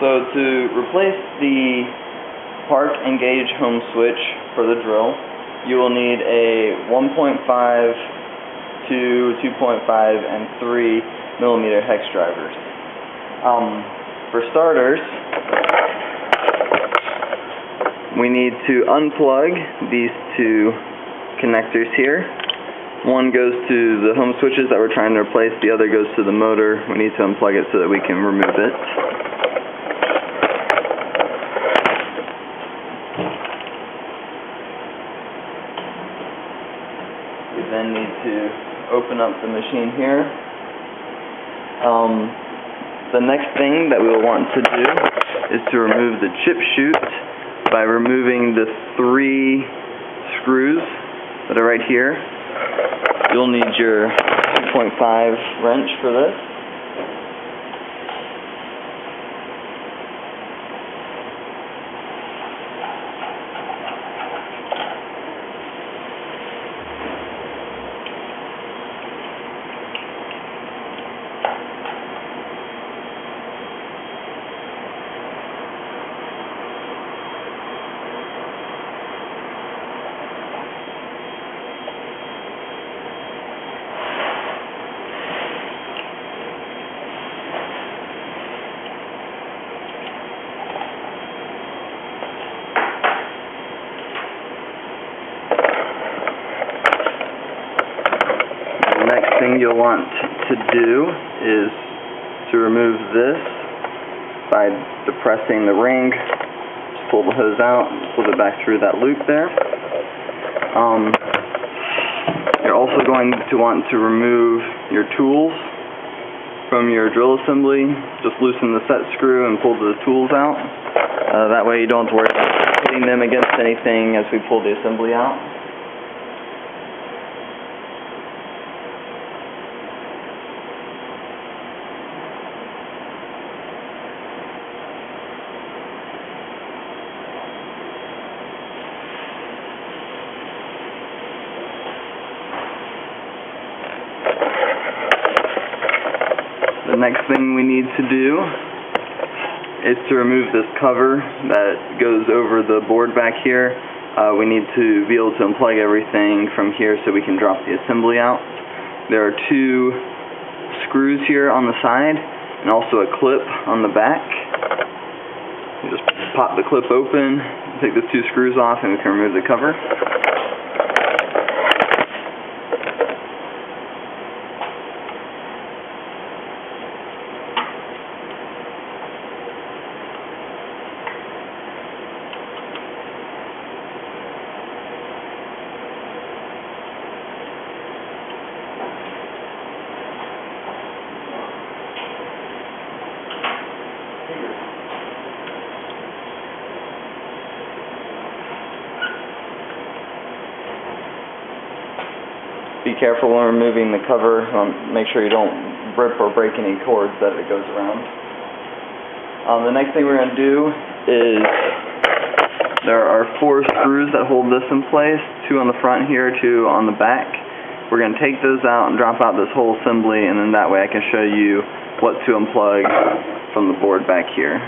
So to replace the park engage home switch for the drill, you will need a 1.5, 2, 2.5, and 3 millimeter hex drivers. For starters, we need to unplug these two connectors here. One goes to the home switches that we're trying to replace, the other goes to the motor. We need to unplug it so that we can remove it. We then need to open up the machine here. The next thing that we will want to do is to remove the chip chute by removing the 3 screws that are right here. You'll need your 2.5 wrench for this. The next thing you'll want to do is to remove this by depressing the ring. Just pull the hose out, pull it back through that loop there. You're also going to want to remove your tools from your drill assembly. Just loosen the set screw and pull the tools out. That way you don't have to worry about hitting them against anything as we pull the assembly out. The next thing we need to do is to remove this cover that goes over the board back here. We need to be able to unplug everything from here so we can drop the assembly out. There are 2 screws here on the side and also a clip on the back. You just pop the clip open, take the 2 screws off, and we can remove the cover. Be careful when removing the cover. Make sure you don't rip or break any cords that it goes around. The next thing we're going to do is there are 4 screws that hold this in place, 2 on the front here, 2 on the back. We're going to take those out and drop out this whole assembly, and then that way I can show you what to unplug from the board back here.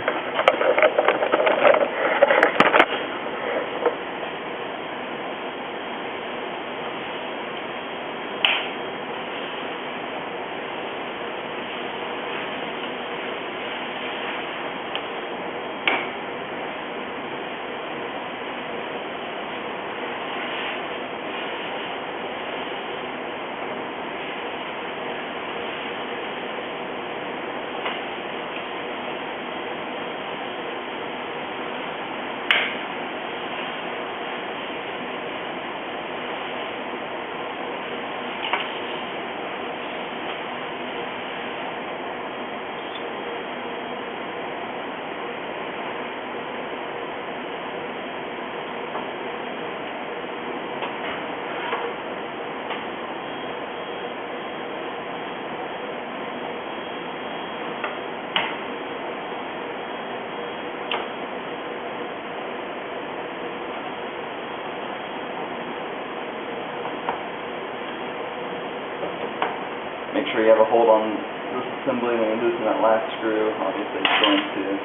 Make sure you have a hold on this assembly when you loosen that last screw. Obviously it's going to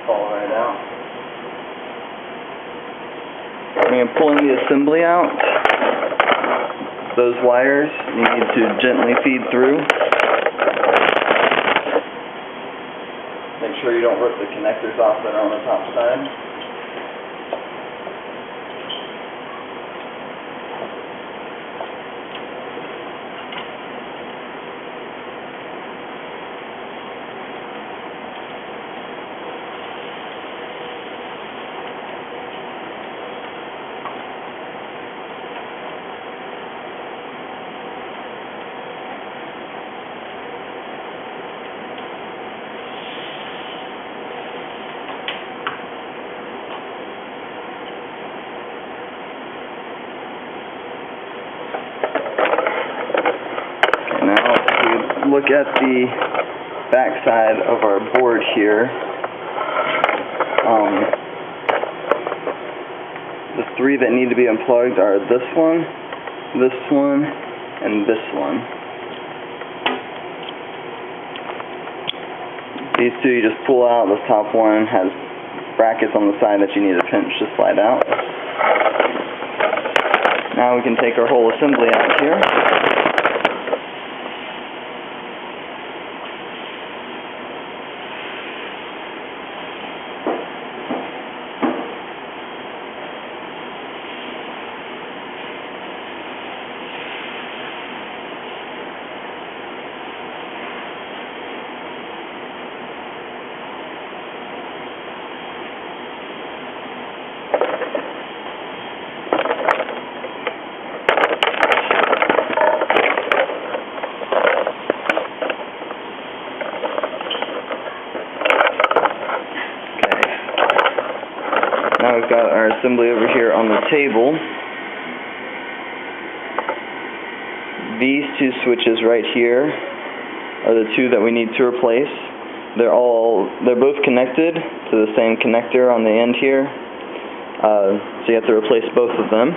fall right out. When you're pulling the assembly out, those wires you need to gently feed through. Make sure you don't rip the connectors off that are on the top side. Look at the back side of our board here. The three that need to be unplugged are this one, and this one. These two you just pull out. The top one has brackets on the side that you need to pinch to slide out. Now we can take our whole assembly out here. Now we've got our assembly over here on the table. These two switches right here are the two that we need to replace. They're both connected to the same connector on the end here. So you have to replace both of them.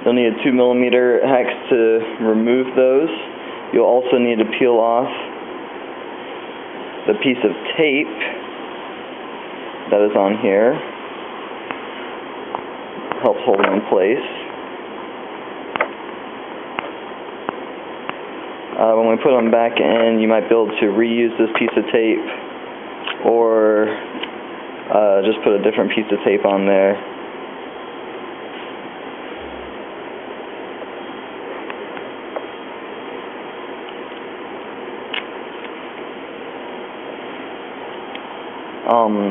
You'll need a 2mm hex to remove those. You'll also need to peel off the piece of tape that is on here. Helps hold them in place. When we put them back in, you might be able to reuse this piece of tape or just put a different piece of tape on there.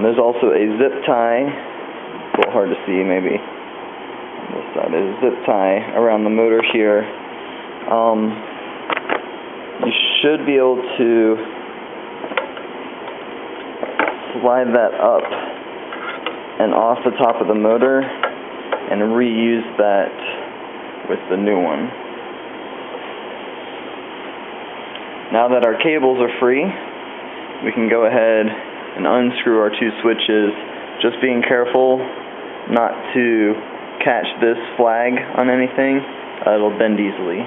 There's also a zip tie, a little hard to see maybe on this side. There's a zip tie around the motor here. You should be able to slide that up and off the top of the motor and reuse that with the new one. Now that our cables are free, we can go ahead and unscrew our two switches, just being careful not to catch this flag on anything. It'll bend easily.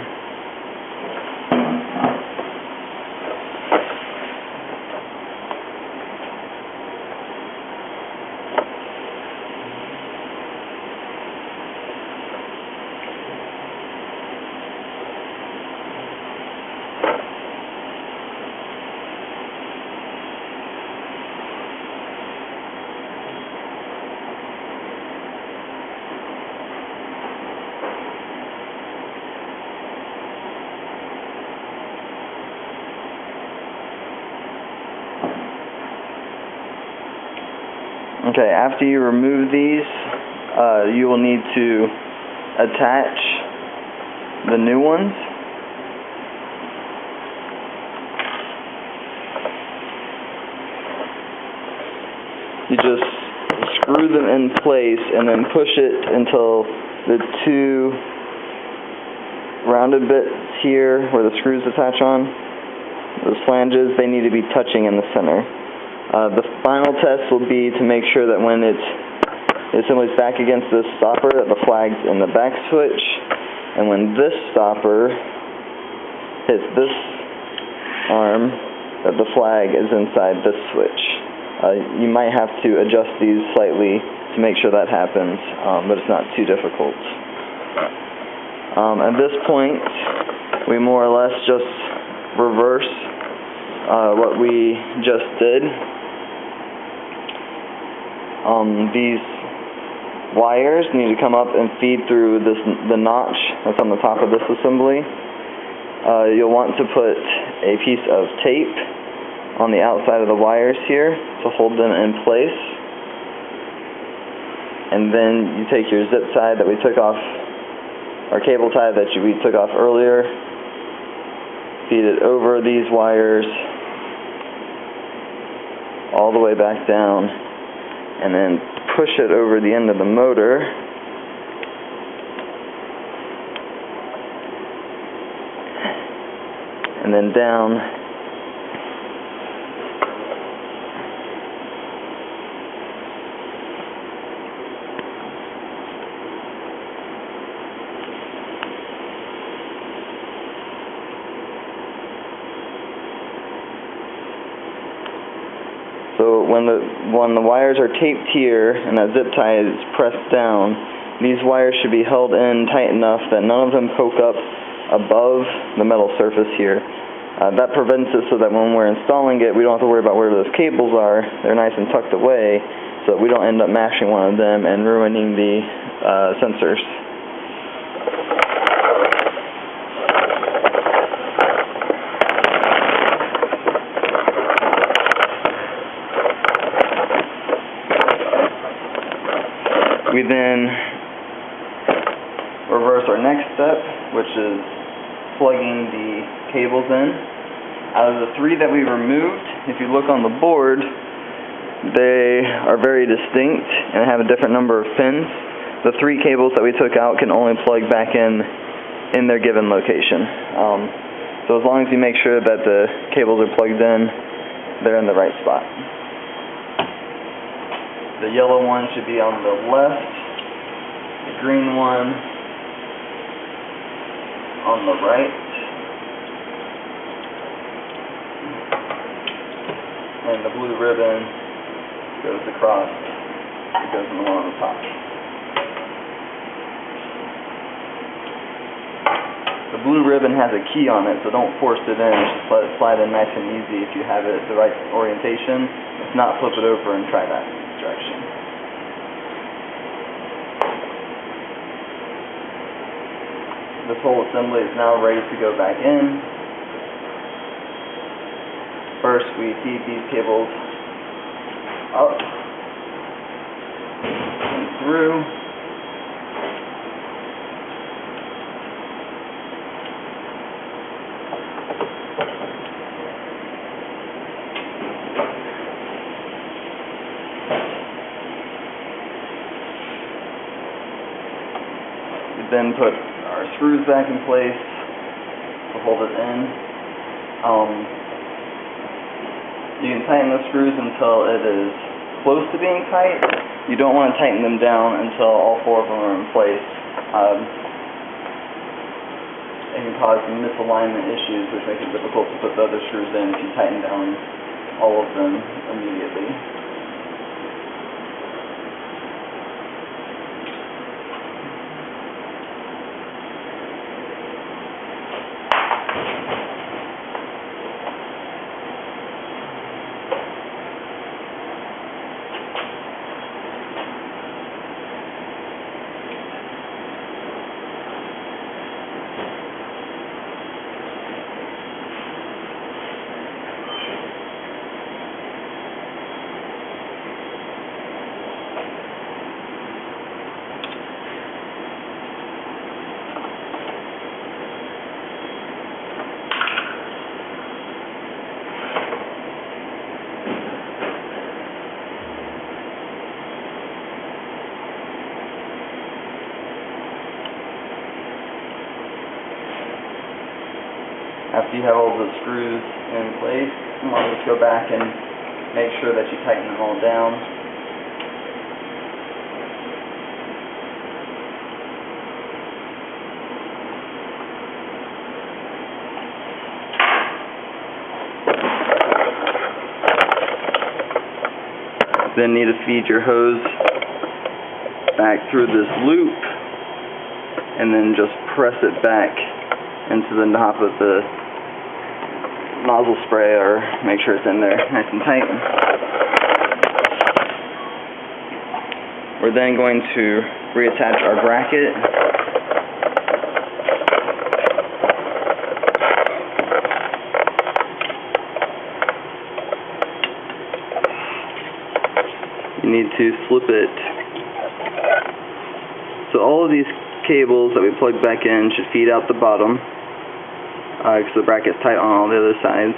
Okay, after you remove these, you will need to attach the new ones. You just screw them in place and then push it until the two rounded bits here where the screws attach on, those flanges, they need to be touching in the center. The final test will be to make sure that when the assembly's back against this stopper, that the flag's in the back switch, and when this stopper hits this arm, that the flag is inside this switch. You might have to adjust these slightly to make sure that happens, but it's not too difficult. At this point, we more or less just reverse what we just did. These wires need to come up and feed through the notch that's on the top of this assembly. You'll want to put a piece of tape on the outside of the wires here to hold them in place. And then you take your zip tie that we took off, or cable tie that we took off earlier, feed it over these wires all the way back down, and then push it over the end of the motor. And then down. So when the wires are taped here and that zip tie is pressed down, these wires should be held in tight enough that none of them poke up above the metal surface here. That prevents it so that when we're installing it, we don't have to worry about where those cables are. They're nice and tucked away, so that we don't end up mashing one of them and ruining the sensors. We then reverse our next step, which is plugging the cables in. Out of the 3 that we removed, if you look on the board, they are very distinct and have a different number of pins. The 3 cables that we took out can only plug back in their given location. So as long as you make sure that the cables are plugged in, they're in the right spot. The yellow one should be on the left, the green one on the right, and the blue ribbon goes across, it goes in the one on the top. The blue ribbon has a key on it, so don't force it in, just let it slide in nice and easy if you have it the right orientation. If not, flip it over and try that direction. This whole assembly is now ready to go back in. First, we feed these cables up and through. We then put our screws back in place to hold it in. You can tighten the screws until it is close to being tight. You don't want to tighten them down until all 4 of them are in place. It can cause some misalignment issues, which makes it difficult to put the other screws in if you tighten down all of them immediately. After you have all the screws in place, you want to just go back and make sure that you tighten them all down. Then need to feed your hose back through this loop, and then just press it back into the top of the nozzle spray, or make sure it's in there nice and tight. We're then going to reattach our bracket. You need to slip it. So all of these cables that we plug back in should feed out the bottom, because the bracket's tight on all the other sides.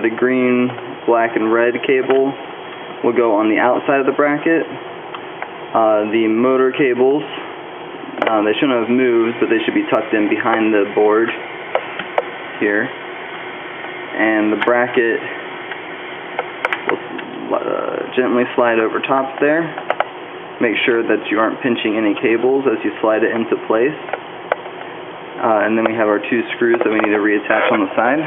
The green, black, and red cable will go on the outside of the bracket. The motor cables, they shouldn't have moved, but they should be tucked in behind the board here. And the bracket will gently slide over top there. Make sure that you aren't pinching any cables as you slide it into place. And then we have our 2 screws that we need to reattach on the side.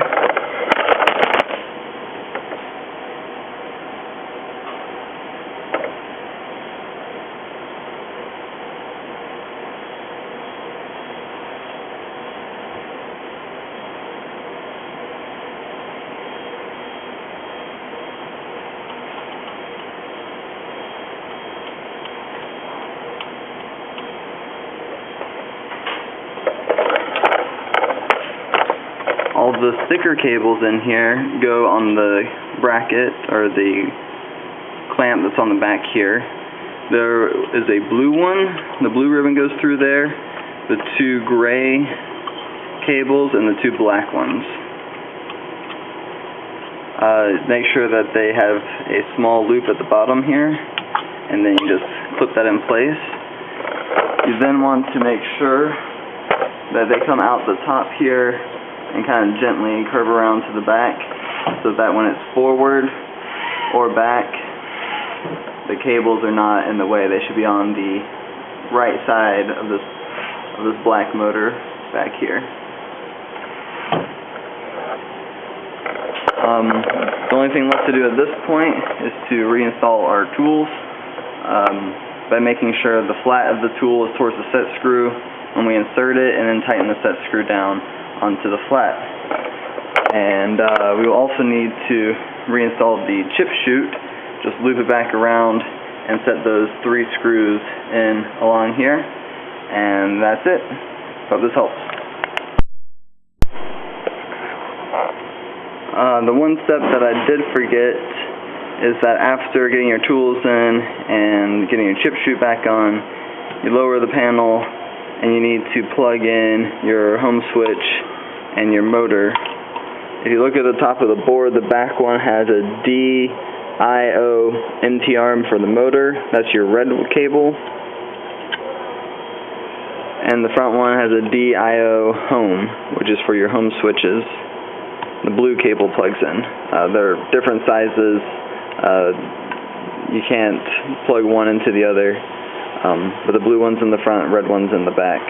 All the thicker cables in here go on the bracket, or the clamp that's on the back here. There is a blue one. The blue ribbon goes through there. The 2 gray cables and the 2 black ones. Make sure that they have a small loop at the bottom here, and then you just clip that in place. You then want to make sure that they come out the top here and kind of gently curve around to the back, so that when it's forward or back, the cables are not in the way. They should be on the right side of this black motor back here. The only thing left to do at this point is to reinstall our tools by making sure the flat of the tool is towards the set screw when we insert it, and then tighten the set screw down onto the flat. And we will also need to reinstall the chip chute. Just loop it back around and set those 3 screws in along here, and that's it. Hope this helps. The one step that I did forget is that after getting your tools in and getting your chip chute back on, you lower the panel and you need to plug in your home switch and your motor. If you look at the top of the board, the back one has a DIO NT arm for the motor. That's your red cable. And the front one has a DIO home, which is for your home switches. The blue cable plugs in. They're different sizes. You can't plug one into the other. But the blue one's in the front, red one's in the back.